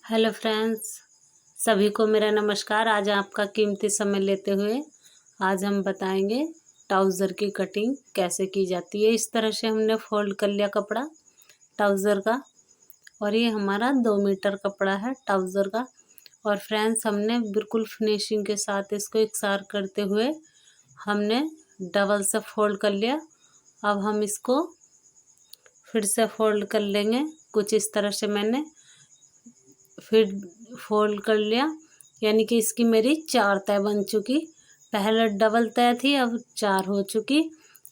Hello friends, सभी को मेरा नमस्कार। आज आपका कीमती समय लेते हुए आज हम बताएंगे ट्राउज़र की कटिंग कैसे की जाती है। इस तरह से हमने फोल्ड कर लिया कपड़ा ट्राउज़र का, और ये हमारा 2 मीटर कपड़ा है ट्राउज़र का। और फ्रेंड्स, हमने बिल्कुल फिनिशिंग के साथ इसको इकसार करते हुए हमने डबल से फोल्ड कर लिया। अब हम इसको फिर से फोल्ड कर लेंगे। कुछ इस तरह से मैंने फिर फोल्ड कर लिया, यानी कि इसकी मेरी 4 तय बन चुकी। पहले डबल तय थी, अब 4 हो चुकी।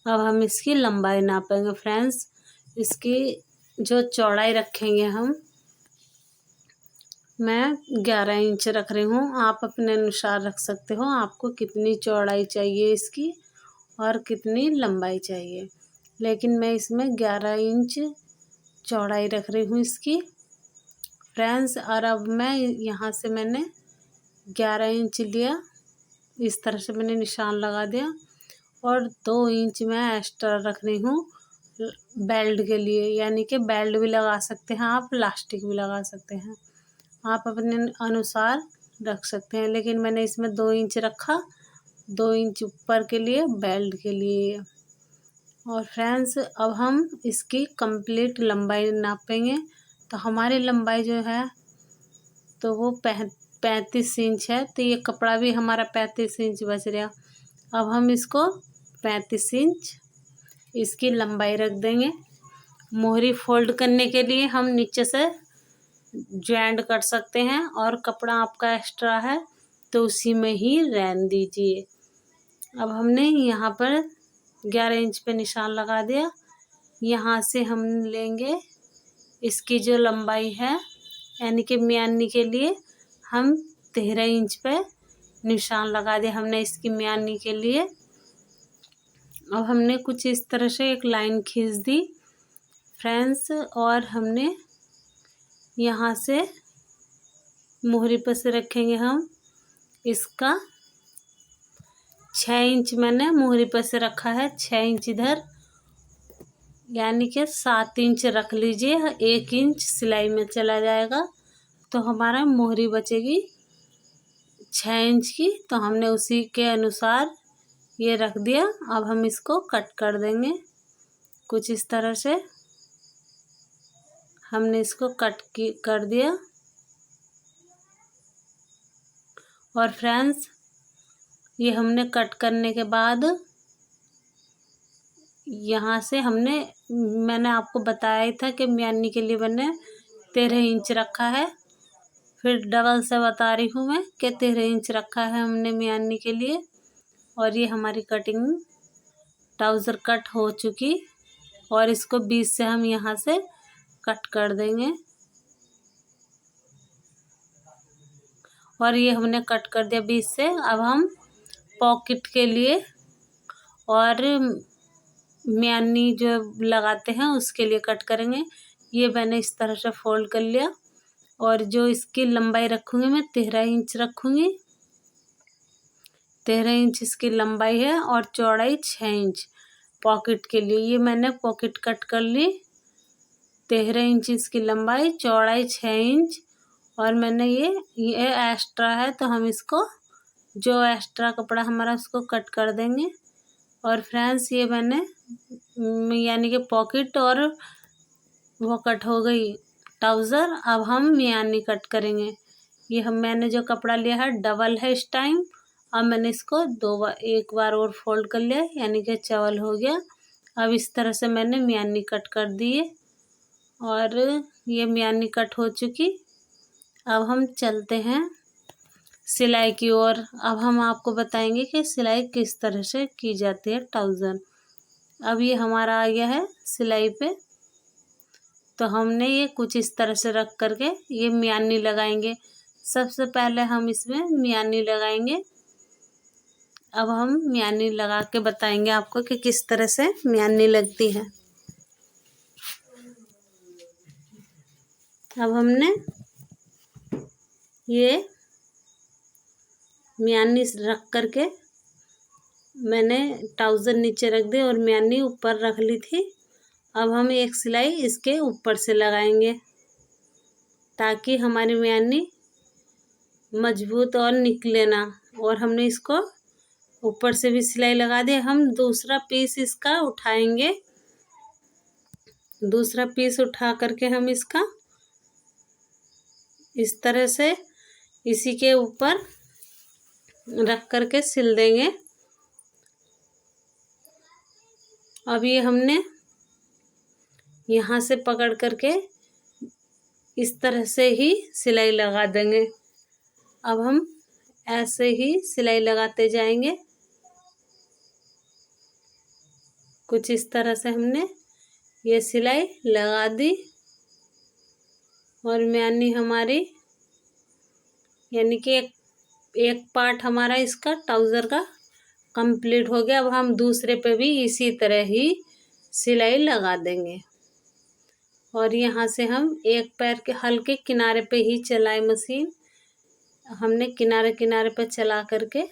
अब हम इसकी लंबाई नापेंगे फ्रेंड्स। इसकी जो चौड़ाई रखेंगे मैं 11 इंच रख रही हूँ। आप अपने अनुसार रख सकते हो, आपको कितनी चौड़ाई चाहिए इसकी और कितनी लंबाई चाहिए। लेकिन मैं इसमें 11 इंच चौड़ाई रख रही हूँ इसकी फ्रेंड्स। और अब मैं यहाँ से मैंने 11 इंच लिया, इस तरह से मैंने निशान लगा दिया। और 2 इंच मैं एक्स्ट्रा रख रही हूँ बेल्ट के लिए, यानी कि बेल्ट भी लगा सकते हैं आप, इलास्टिक भी लगा सकते हैं, आप अपने अनुसार रख सकते हैं। लेकिन मैंने इसमें 2 इंच रखा, 2 इंच ऊपर के लिए बेल्ट के लिए। और फ्रेंड्स, अब हम इसकी कंप्लीट लंबाई नापेंगे। तो हमारी लंबाई जो है तो वो 35 इंच है। तो ये कपड़ा भी हमारा 35 इंच बच रहा। अब हम इसको 35 इंच इसकी लंबाई रख देंगे। मोहरी फोल्ड करने के लिए हम नीचे से ज्वाइंट कर सकते हैं, और कपड़ा आपका एक्स्ट्रा है तो उसी में ही रहने दीजिए। अब हमने यहाँ पर 11 इंच पे निशान लगा दिया। यहाँ से हम लेंगे इसकी जो लंबाई है, यानी कि म्यानी के लिए हम 13 इंच पे निशान लगा दिया हमने इसकी म्यानी के लिए। अब हमने कुछ इस तरह से एक लाइन खींच दी फ्रेंड्स, और हमने यहाँ से मोहरी पर से रखेंगे हम इसका 6 इंच मैंने मोहरी पर से रखा है, 6 इंच इधर, यानी कि 7 इंच रख लीजिए। 1 इंच सिलाई में चला जाएगा तो हमारा मोहरी बचेगी 6 इंच की। तो हमने उसी के अनुसार ये रख दिया। अब हम इसको कट कर देंगे कुछ इस तरह से। हमने इसको कर दिया। और फ्रेंड्स, ये हमने कट करने के बाद यहाँ से मैंने आपको बताया था कि म्यानी के लिए मैंने 13 इंच रखा है। फिर डबल से बता रही हूँ मैं कि 13 इंच रखा है हमने म्यानी के लिए। और ये हमारी कटिंग ट्राउज़र कट हो चुकी, और इसको 20 से हम यहाँ से कट कर देंगे। और ये हमने कट कर दिया 20 से। अब हम पॉकेट के लिए और म्यानी जो लगाते हैं उसके लिए कट करेंगे। ये मैंने इस तरह से फोल्ड कर लिया, और जो इसकी लंबाई रखूँगी मैं 13 इंच रखूँगी। 13 इंच इसकी लंबाई है और चौड़ाई 6 इंच पॉकेट के लिए। ये मैंने पॉकेट कट कर ली। 13 इंच इसकी लंबाई, चौड़ाई 6 इंच। और मैंने ये एक्स्ट्रा है तो हम इसको जो एक्स्ट्रा कपड़ा हमारा उसको कट कर देंगे। और फ्रेंड्स, ये मैंने यानी कि पॉकेट और वो कट हो गई ट्राउज़र। अब हम म्यानी कट करेंगे। ये मैंने जो कपड़ा लिया है डबल है इस टाइम। अब मैंने इसको एक बार और फोल्ड कर लिया, यानी कि चौल हो गया। अब इस तरह से मैंने म्यानी कट कर दिए, और ये म्यानी कट हो चुकी। अब हम चलते हैं सिलाई की ओर। अब हम आपको बताएंगे कि सिलाई किस तरह से की जाती है ट्राउज़र। अब ये हमारा आ गया है सिलाई पे। तो हमने ये कुछ इस तरह से रख करके ये म्यानी लगाएंगे। सबसे पहले हम इसमें म्यानी लगाएंगे। अब हम म्यानी लगा के बताएंगे आपको कि किस तरह से म्यानी लगती है। अब हमने ये म्यानी रख करके मैंने ट्राउज़र नीचे रख दी और म्यानी ऊपर रख ली थी। अब हम एक सिलाई इसके ऊपर से लगाएंगे। ताकि हमारी म्यानी मजबूत और निकले ना। और हमने इसको ऊपर से भी सिलाई लगा दी। हम दूसरा पीस इसका उठाएंगे। दूसरा पीस उठा करके हम इसका इस तरह से इसी के ऊपर रख करके सिल देंगे। अब ये हमने यहाँ से पकड़ करके इस तरह से ही सिलाई लगा देंगे। अब हम ऐसे ही सिलाई लगाते जाएंगे। कुछ इस तरह से हमने ये सिलाई लगा दी और म्यानी हमारी यानी कि एक पार्ट हमारा इसका ट्राउज़र का कंप्लीट हो गया। अब हम दूसरे पे भी इसी तरह ही सिलाई लगा देंगे। और यहाँ से हम एक पैर के हल्के किनारे पे ही चलाए मशीन। हमने किनारे किनारे पे चला करके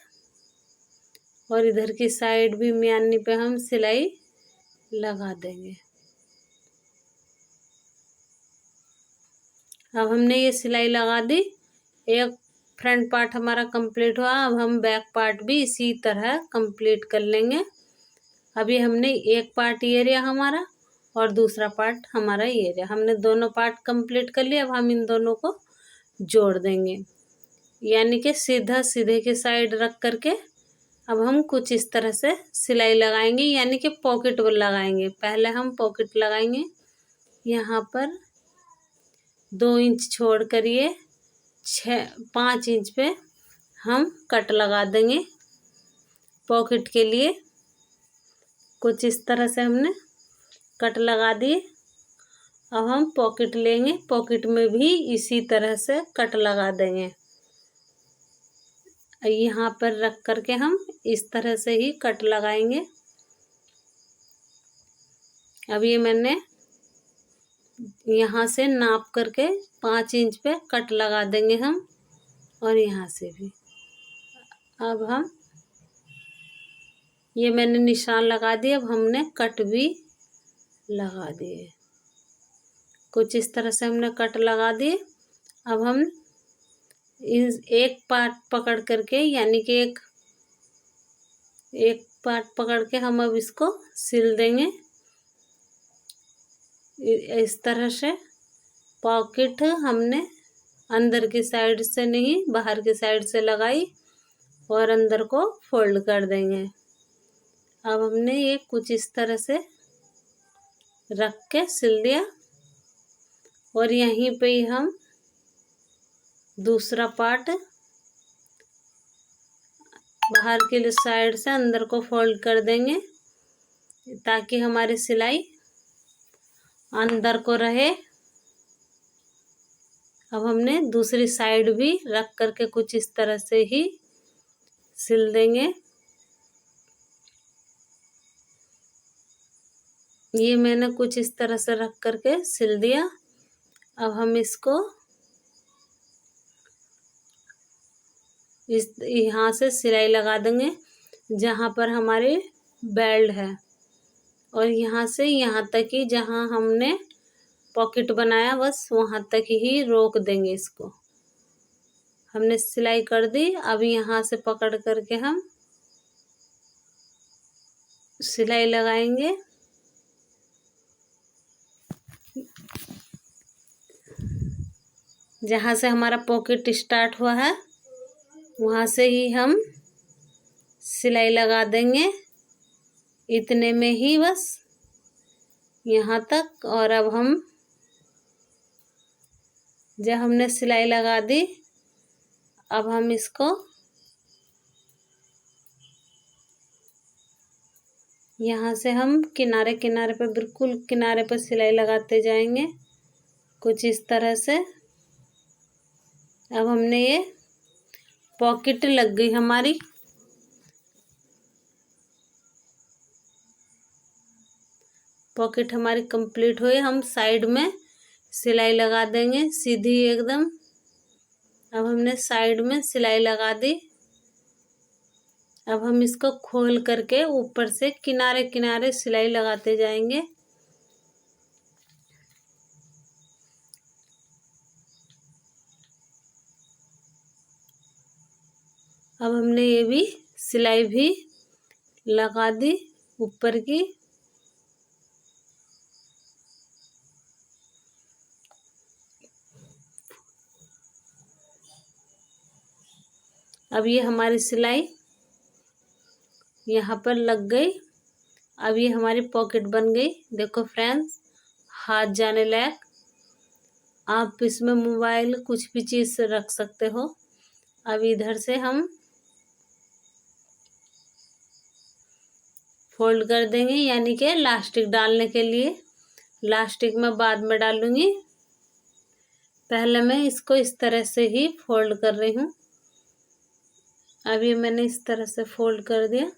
और इधर की साइड भी म्यानी पे हम सिलाई लगा देंगे। अब हमने ये सिलाई लगा दी। एक फ्रंट पार्ट हमारा कंप्लीट हुआ। अब हम बैक पार्ट भी इसी तरह कंप्लीट कर लेंगे। अभी हमने एक पार्ट ये रहा हमारा और दूसरा पार्ट हमारा ये रहा। हमने दोनों पार्ट कंप्लीट कर लिया। अब हम इन दोनों को जोड़ देंगे यानी कि सीधा सीधे के साइड रख करके अब हम कुछ इस तरह से सिलाई लगाएंगे यानी कि पॉकेट लगाएंगे। पहले हम पॉकेट लगाएंगे। यहाँ पर 2 इंच छोड़ कर ये 5 इंच पे हम कट लगा देंगे पॉकेट के लिए। कुछ इस तरह से हमने कट लगा दिए। अब हम पॉकेट लेंगे। पॉकेट में भी इसी तरह से कट लगा देंगे। यहाँ पर रख करके हम इस तरह से ही कट लगाएंगे। अब ये मैंने यहाँ से नाप करके 5 इंच पे कट लगा देंगे हम और यहाँ से भी। अब हम ये मैंने निशान लगा दिए। अब हमने कट भी लगा दिए। कुछ इस तरह से हमने कट लगा दिए। अब हम इस एक पार्ट पकड़ करके यानी कि एक पार्ट पकड़ के हम अब इसको सिल देंगे इस तरह से। पॉकेट हमने अंदर की साइड से नहीं बाहर की साइड से लगाई और अंदर को फोल्ड कर देंगे। अब हमने ये कुछ इस तरह से रख के सिल दिया और यहीं पे ही हम दूसरा पार्ट बाहर के साइड से अंदर को फोल्ड कर देंगे ताकि हमारी सिलाई अंदर को रहे। अब हमने दूसरी साइड भी रख करके कुछ इस तरह से ही सिल देंगे। ये मैंने कुछ इस तरह से रख करके सिल दिया। अब हम इसको इस यहाँ से सिलाई लगा देंगे जहाँ पर हमारे बेल्ट है और यहाँ से यहाँ तक ही जहाँ हमने पॉकेट बनाया बस वहाँ तक ही रोक देंगे इसको। हमने सिलाई कर दी। अब यहाँ से पकड़ करके हम सिलाई लगाएंगे। जहाँ से हमारा पॉकेट स्टार्ट हुआ है वहाँ से ही हम सिलाई लगा देंगे इतने में ही बस यहाँ तक। और अब हम जब हमने सिलाई लगा दी अब हम इसको यहाँ से हम किनारे किनारे पे बिल्कुल किनारे पे सिलाई लगाते जाएंगे कुछ इस तरह से। अब हमने ये पॉकेट लग गई हमारी। पॉकेट हमारी कंप्लीट हुई। हम साइड में सिलाई लगा देंगे सीधी एकदम। अब हमने साइड में सिलाई लगा दी। अब हम इसको खोल करके ऊपर से किनारे किनारे सिलाई लगाते जाएंगे। अब हमने ये भी सिलाई भी लगा दी ऊपर की। अब ये हमारी सिलाई यहाँ पर लग गई। अब ये हमारी पॉकेट बन गई। देखो फ्रेंड्स, हाथ जाने लायक। आप इसमें मोबाइल कुछ भी चीज़ से रख सकते हो। अब इधर से हम फोल्ड कर देंगे, यानी कि लास्टिक डालने के लिए। लास्टिक मैं बाद में डालूंगी, पहले मैं इसको इस तरह से ही फोल्ड कर रही हूँ। अब ये मैंने इस तरह से फोल्ड कर दिया।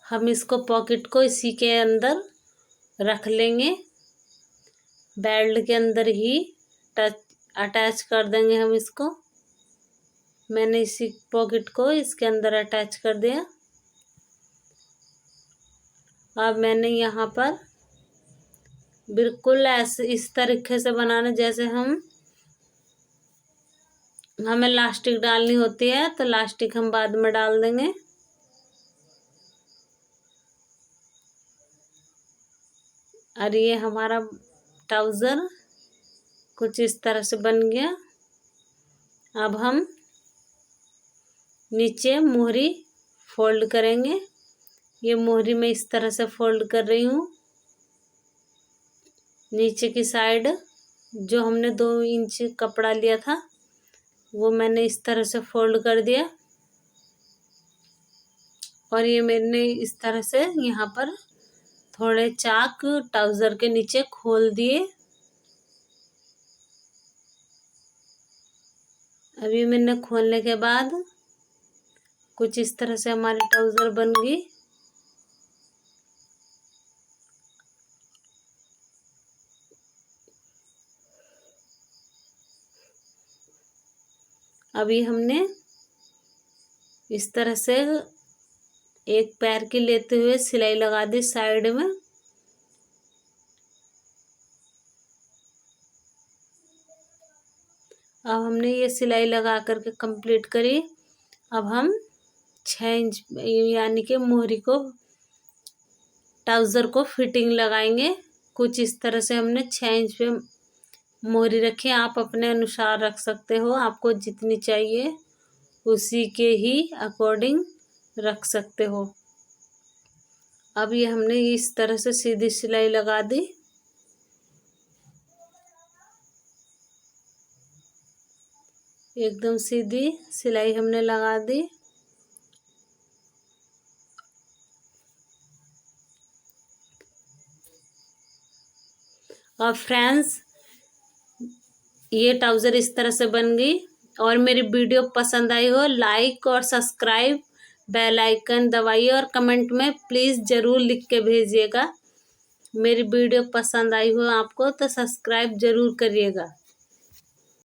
हम इसको पॉकेट को इसी के अंदर रख लेंगे, बेल्ट के अंदर ही अटैच कर देंगे हम इसको। मैंने इसी पॉकेट को इसके अंदर अटैच कर दिया। अब मैंने यहाँ पर बिल्कुल ऐसे इस तरीके से बनाना जैसे हमें लास्टिक डालनी होती है, तो लास्टिक हम बाद में डाल देंगे। और ये हमारा ट्राउज़र कुछ इस तरह से बन गया। अब हम नीचे मोहरी फोल्ड करेंगे। ये मोहरी मैं इस तरह से फोल्ड कर रही हूँ। नीचे की साइड जो हमने 2 इंच कपड़ा लिया था वो मैंने इस तरह से फोल्ड कर दिया। और ये मैंने इस तरह से यहाँ पर थोड़े चाक ट्राउज़र के नीचे खोल दिए। अभी मैंने खोलने के बाद कुछ इस तरह से हमारी ट्राउज़र बन गई। अभी हमने इस तरह से एक पैर की लेते हुए सिलाई लगा दी साइड में। अब हमने ये सिलाई लगा करके कंप्लीट करी। अब हम 6 इंच यानी कि मोहरी को ट्राउज़र को फिटिंग लगाएंगे। कुछ इस तरह से हमने 6 इंच पे मोहरी रखी। आप अपने अनुसार रख सकते हो, आपको जितनी चाहिए उसी के ही अकॉर्डिंग रख सकते हो। अब ये हमने इस तरह से सीधी सिलाई लगा दी। एकदम सीधी सिलाई हमने लगा दी। और फ्रेंड्स, ये ट्राउज़र इस तरह से बन गई। और मेरी वीडियो पसंद आई हो, लाइक और सब्सक्राइब, बेल आइकन दबाइए और कमेंट में प्लीज़ ज़रूर लिख के भेजिएगा। मेरी वीडियो पसंद आई हो आपको तो सब्सक्राइब ज़रूर करिएगा।